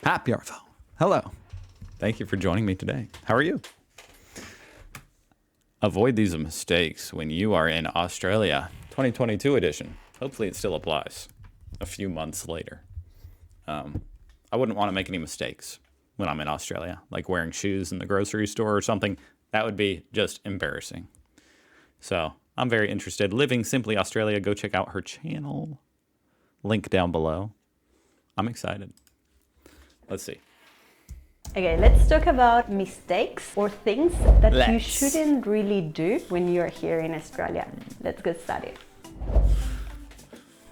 Happy Arvo. Hello. Thank you for joining me today. How are you? Avoid these mistakes when you are in Australia. 2022 edition. Hopefully it still applies a few months later. I wouldn't want to make any mistakes when I'm in Australia, like wearing shoes in the grocery store or something. That would be just embarrassing. So I'm very interested. Living Simply Australia. Go check out her channel. Link down below. I'm excited. Let's see. Okay, let's talk about mistakes or things that you shouldn't really do when you're here in Australia. Let's get started.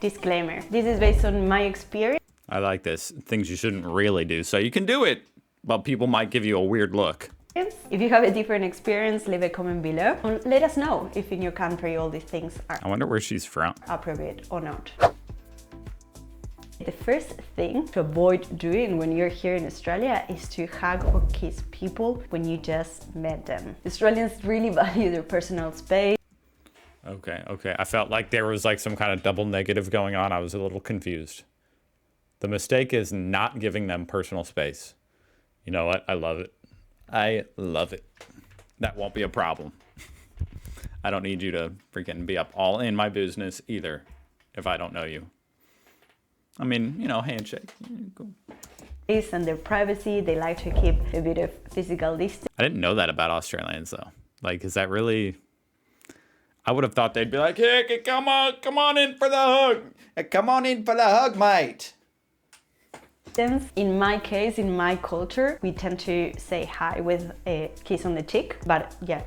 Disclaimer. This is based on my experience. I like this. Things you shouldn't really do. So you can do it, but people might give you a weird look. If you have a different experience, leave a comment below and let us know if in your country all these things are I wonder where she's from. appropriate or not. The first thing to avoid doing when you're here in Australia is to hug or kiss people when you just met them. Australians really value their personal space. Okay. I felt like there was like some kind of double negative going on. I was a little confused. The mistake is not giving them personal space. You know what? I love it. I love it. That won't be a problem. I don't need you to freaking be up all in my business either if I don't know you. I mean, you know, handshake. Cool. And their privacy, they like to keep a bit of physical distance. I didn't know that about Australians though. Like, is that really... I would have thought they'd be like, hey, come on in for the hug. Come on in for the hug, mate. In my case, in my culture, we tend to say hi with a kiss on the cheek, but yeah.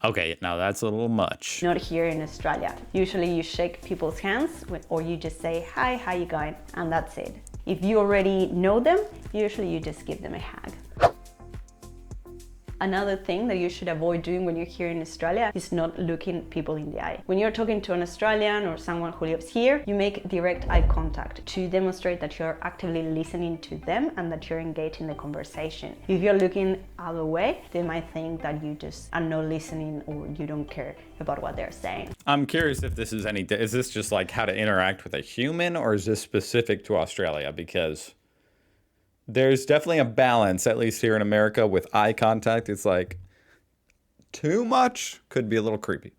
Okay, now that's a little much. Not here in Australia. Usually you shake people's hands or you just say, hi, how you going? And that's it. If you already know them, usually you just give them a hug. Another thing that you should avoid doing when you're here in Australia is not looking people in the eye. When you're talking to an Australian or someone who lives here, you make direct eye contact to demonstrate that you're actively listening to them and that you're engaged in the conversation. If you're looking other way, they might think that you just are not listening or you don't care about what they're saying. I'm curious if this is is this just like how to interact with a human, or is this specific to Australia? Because there's definitely a balance, at least here in America, with eye contact. It's like too much could be a little creepy.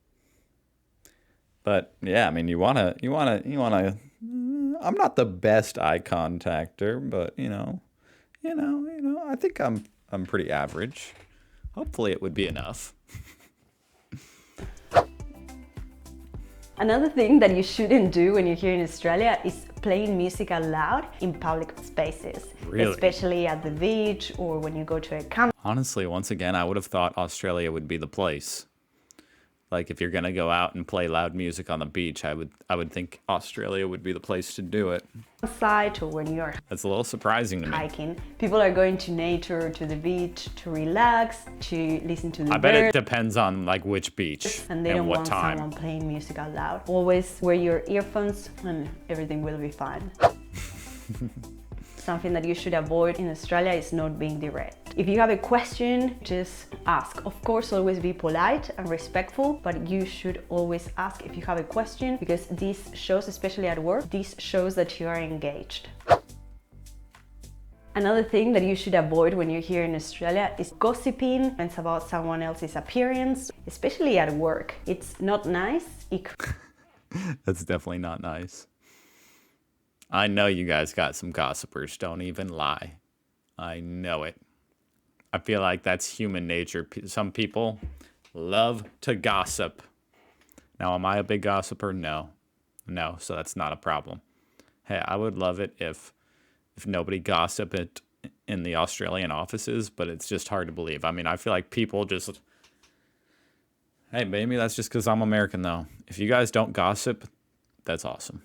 But yeah, I mean, you wanna. I'm not the best eye contactor, but you know, I think I'm pretty average. Hopefully, it would be enough. Another thing that you shouldn't do when you're here in Australia is playing music out loud in public spaces. Really? Especially at the beach or when you go to a camp. Honestly, once again, I would have thought Australia would be the place. Like if you're gonna go out and play loud music on the beach, I would think Australia would be the place to do it. Outside or when you're That's a little surprising to me. hiking. People are going to nature, to the beach, to relax, to listen to the I bet it depends on like which beach and they don't what want time. someone playing music out loud. Always wear your earphones and everything will be fine. Something that you should avoid in Australia is not being direct. If you have a question, just ask. Of course, always be polite and respectful, but you should always ask if you have a question, because this shows, especially at work, this shows that you are engaged. Another thing that you should avoid when you're here in Australia is gossiping. It's about someone else's appearance, especially at work. It's not nice. That's definitely not nice. I know you guys got some gossipers, don't even lie. I know it. I feel like that's human nature. Some people love to gossip. Now, am I a big gossiper? No, so that's not a problem. Hey, I would love it if nobody gossiped in the Australian offices, but it's just hard to believe. I mean, I feel like people just... Hey, maybe that's just because I'm American, though. If you guys don't gossip, that's awesome.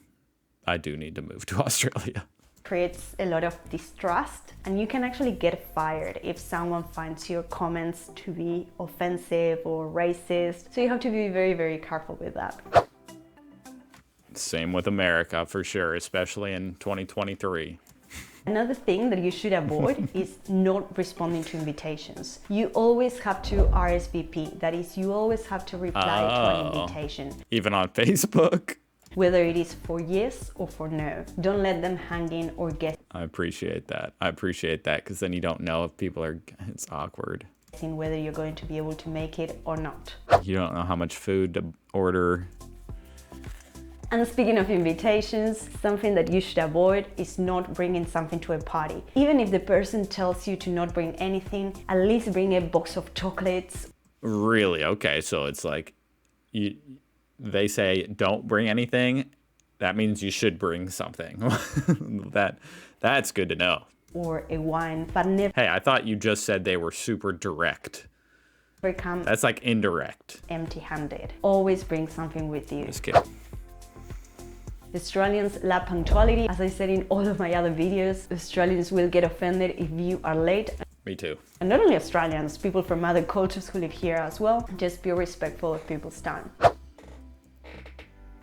I do need to move to Australia. Creates a lot of distrust, and you can actually get fired if someone finds your comments to be offensive or racist. So you have to be very, very careful with that. Same with America, for sure, especially in 2023. Another thing that you should avoid is not responding to invitations. You always have to RSVP. That is, you always have to reply to an invitation. Even on Facebook? Whether it is for yes or for no. Don't let them hang in or get... I appreciate that. I appreciate that because then you don't know if people are, it's awkward. Whether you're going to be able to make it or not. You don't know how much food to order. And speaking of invitations, something that you should avoid is not bringing something to a party. Even if the person tells you to not bring anything, at least bring a box of chocolates. Really? Okay, so it's like they say don't bring anything. That means you should bring something. That's good to know. Or a wine, but never Hey, I thought you just said they were super direct. come That's like indirect. empty-handed. Always bring something with you. Just kidding. Australians lack punctuality. As I said in all of my other videos, Australians will get offended if you are late. Me too. And not only Australians, people from other cultures who live here as well. Just be respectful of people's time.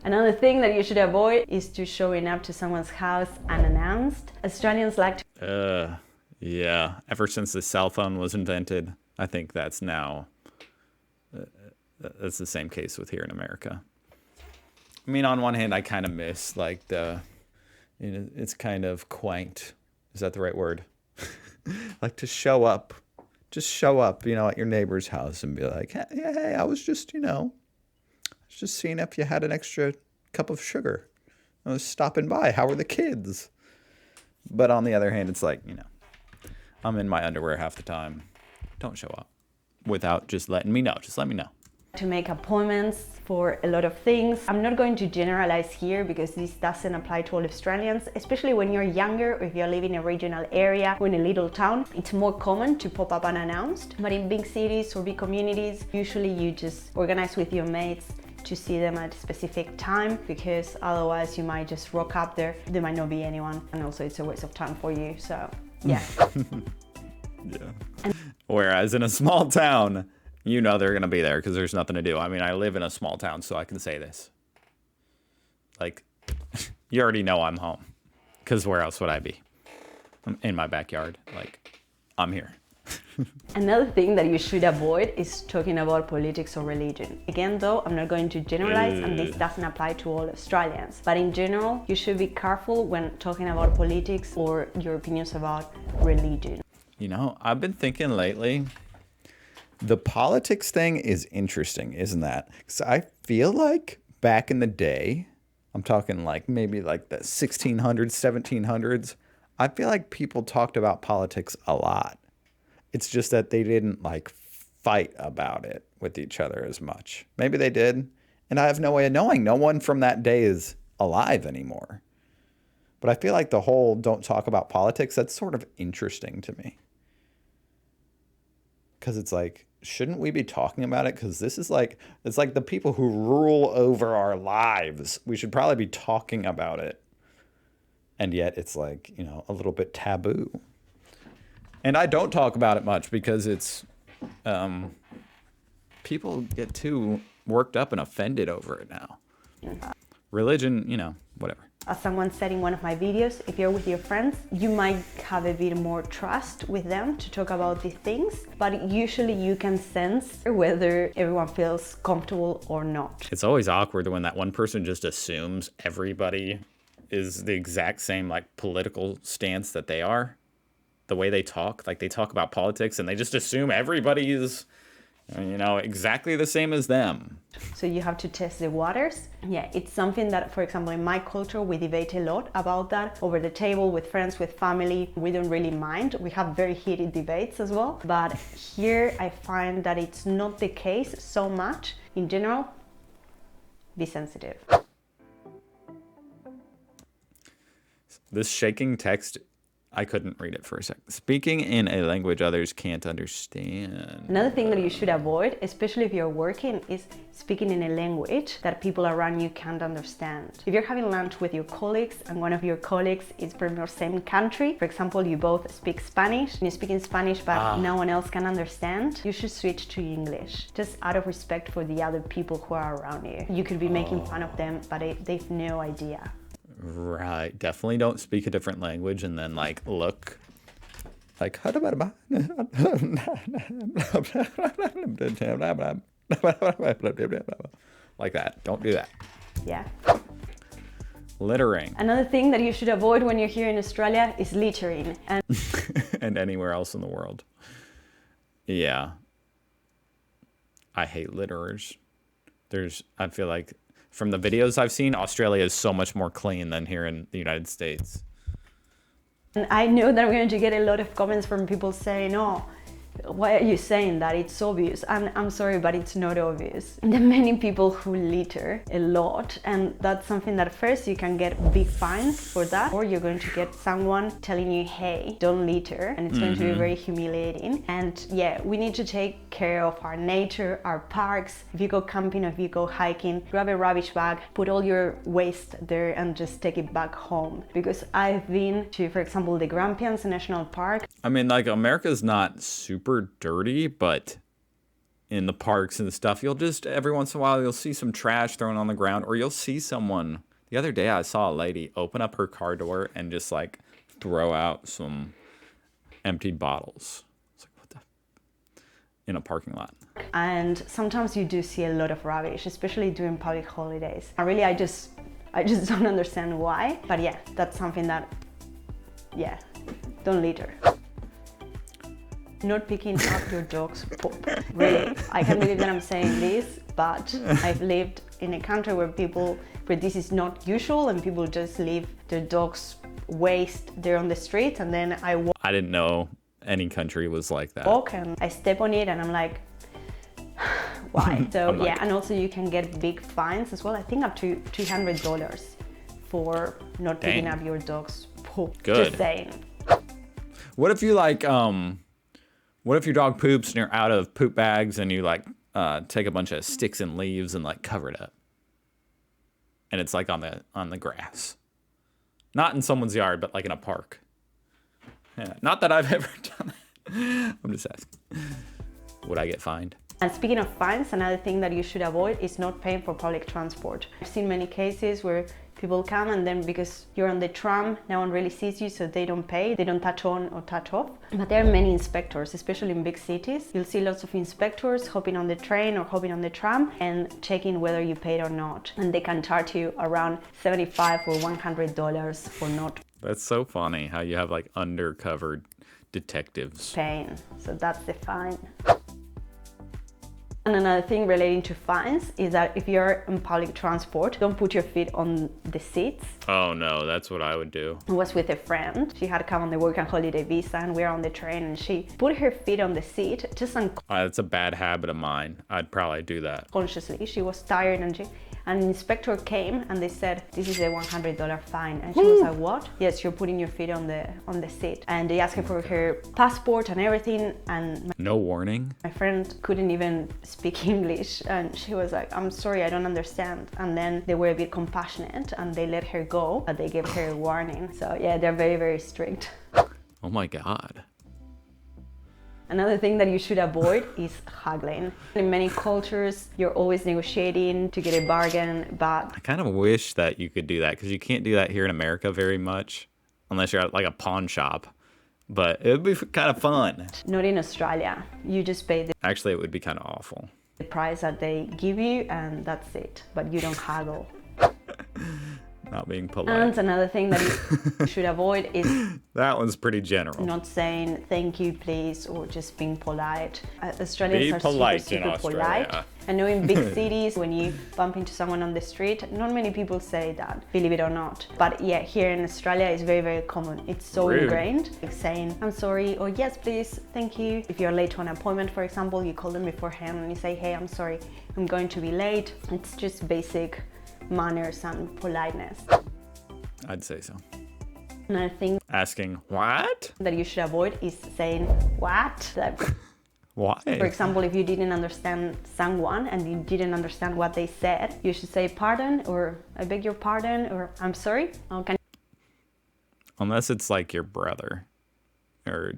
Another thing that you should avoid is to showing up to someone's house unannounced. Australians like to Yeah. Ever since the cell phone was invented, I think that's now, that's the same case with here in America. I mean, on one hand, I kind of miss like it's kind of quaint. Is that the right word? Like to show up, just show up, at your neighbor's house and be like, hey, I was just, just seeing if you had an extra cup of sugar. I was stopping by. How are the kids? But on the other hand, it's like, I'm in my underwear half the time. Don't show up without just letting me know. Just let me know. to make appointments for a lot of things. I'm not going to generalize here because this doesn't apply to all Australians, especially when you're younger or if you live in a regional area or in a little town. It's more common to pop up unannounced, but in big cities or big communities, usually you just organize with your mates to see them at a specific time, because otherwise you might just rock up there, there might not be anyone, and also it's a waste of time for you, so yeah. Yeah. Whereas in a small town, you know they're gonna be there because there's nothing to do. I mean, I live in a small town, so I can say this. Like, you already know I'm home, because where else would I be? I'm in my backyard. Like, I'm here. Another thing that you should avoid is talking about politics or religion. Again though, I'm not going to generalize, and this doesn't apply to all Australians. But in general, you should be careful when talking about politics or your opinions about religion. You know, I've been thinking lately, the politics thing is interesting, isn't that? Because I feel like back in the day, I'm talking like maybe like the 1600s, 1700s, I feel like people talked about politics a lot. It's just that they didn't like fight about it with each other as much. Maybe they did, and I have no way of knowing. No one from that day is alive anymore. But I feel like the whole don't talk about politics, that's sort of interesting to me. Because it's like, shouldn't we be talking about it? Because this is like, it's like the people who rule over our lives. We should probably be talking about it. And yet it's like, you know, a little bit taboo. And I don't talk about it much because it's, people get too worked up and offended over it now. Religion, you know, whatever. As someone said in one of my videos, if you're with your friends, you might have a bit more trust with them to talk about these things, but usually you can sense whether everyone feels comfortable or not. It's always awkward when that one person just assumes everybody is the exact same like political stance that they are. The way they talk, like they talk about politics and they just assume everybody is, you know, exactly the same as them. So you have to test the waters. Yeah, it's something that, for example, in my culture, we debate a lot about that over the table with friends, with family. We don't really mind. We have very heated debates as well. But here I find that it's not the case so much. In general, be sensitive. This shaking text, I couldn't read it for a second. Speaking in a language others can't understand. Another thing that you should avoid, especially if you're working, is speaking in a language that people around you can't understand. If you're having lunch with your colleagues and one of your colleagues is from your same country, for example, you both speak Spanish, and you speak in Spanish but no one else can understand, you should switch to English, just out of respect for the other people who are around you. You could be making fun of them, but they've no idea. Right, definitely don't speak a different language and then like look like like that. Don't do that. Yeah. Littering. Another thing that you should avoid when you're here in Australia is littering. And And anywhere else in the world. Yeah. I hate litterers. I feel like from the videos I've seen, Australia is so much more clean than here in the United States. And I know that I'm going to get a lot of comments from people saying, oh, why are you saying that? It's obvious. And I'm sorry, but it's not obvious. There are many people who litter a lot, and that's something that first you can get big fines for that, or you're going to get someone telling you, hey, don't litter, and it's going to be very humiliating. And yeah, we need to take care of our nature, our parks. If you go camping or if you go hiking, grab a rubbish bag, put all your waste there and just take it back home. Because I've been to, for example, the Grampians National Park. I mean, like, America's not super dirty, but in the parks and stuff, you'll just, every once in a while, you'll see some trash thrown on the ground, or you'll see someone. The other day, I saw a lady open up her car door and just, like, throw out some emptied bottles. It's like, what the? In a parking lot. And sometimes you do see a lot of rubbish, especially during public holidays. I just don't understand why. But yeah, that's something that, yeah, don't litter. Not picking up your dog's poop. Really, I can't believe that I'm saying this, but I've lived in a country where this is not usual, and people just leave their dog's waste there on the street, and then I didn't know any country was like that. Walk and I step on it, and I'm like, why? So yeah, and also you can get big fines as well. I think up to $200 for not picking up your dog's poop. Good. Just saying. What if you like what if your dog poops and you're out of poop bags and you like take a bunch of sticks and leaves and like cover it up? And it's like on the grass. Not in someone's yard, but like in a park. Yeah, not that I've ever done that. I'm just asking. Would I get fined? And speaking of fines, another thing that you should avoid is not paying for public transport. I've seen many cases where people come and then because you're on the tram, no one really sees you, so they don't pay. They don't touch on or touch off. But there are many inspectors, especially in big cities. You'll see lots of inspectors hopping on the train or hopping on the tram and checking whether you paid or not. And they can charge you around $75 or $100 for not That's so funny how you have like undercover detectives paying. So that's the fine. And another thing relating to fines is that if you're in public transport, don't put your feet on the seats. Oh no, that's what I would do. I was with a friend. She had come on the work and holiday visa, and we were on the train, and she put her feet on the seat just That's a bad habit of mine. I'd probably do that. unconsciously. She was tired, and an inspector came and they said, this is a $100 fine. And she was like, what? Yes, you're putting your feet on the seat. And they asked her for her passport and everything. And No warning? my friend couldn't even speak English. And she was like, I'm sorry, I don't understand. And then they were a bit compassionate and they let her go, but they gave her a warning. So yeah, they're very, very strict. Oh my God. Another thing that you should avoid is haggling. In many cultures, you're always negotiating to get a bargain, but I kind of wish that you could do that because you can't do that here in America very much unless you're at like a pawn shop. But it would be kind of fun. not in Australia. You just pay Actually, it would be kind of awful. the price that they give you and that's it, but you don't haggle. Not being polite. And another thing that you should avoid is That one's pretty general. not saying thank you please or just being polite. Australians Be are polite super, in super Australia. polite. I know in big cities when you bump into someone on the street, not many people say that, believe it or not. But yeah, here in Australia it's very, very common. It's so Rude. ingrained, like saying I'm sorry or yes please, thank you. If you're late to an appointment, for example, you call them beforehand and you say, hey, I'm sorry, I'm going to be late. It's just basic manners and politeness. I'd say so. Another thing Asking, what? that you should avoid is saying what? Why? For example, if you didn't understand someone and you didn't understand what they said, you should say pardon or I beg your pardon or I'm sorry. Unless it's like your brother. Or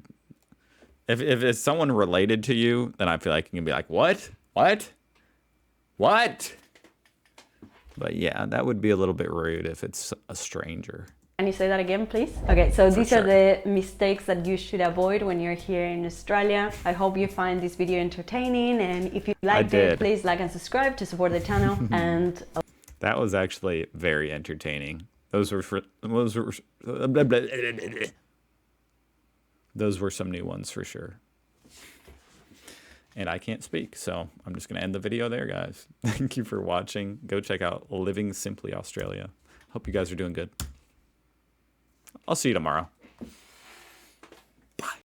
if it's someone related to you, then I feel like you can be like, what? What? What? But yeah, that would be a little bit rude if it's a stranger. Can you say that again, please? Okay, so these sure. are the mistakes that you should avoid when you're here in Australia. I hope you find this video entertaining, and if you liked it, please like and subscribe to support the channel. And That was actually very entertaining. Those were those were some new ones for sure. And I can't speak, so I'm just going to end the video there, guys. Thank you for watching. Go check out Living Simply Australia. Hope you guys are doing good. I'll see you tomorrow.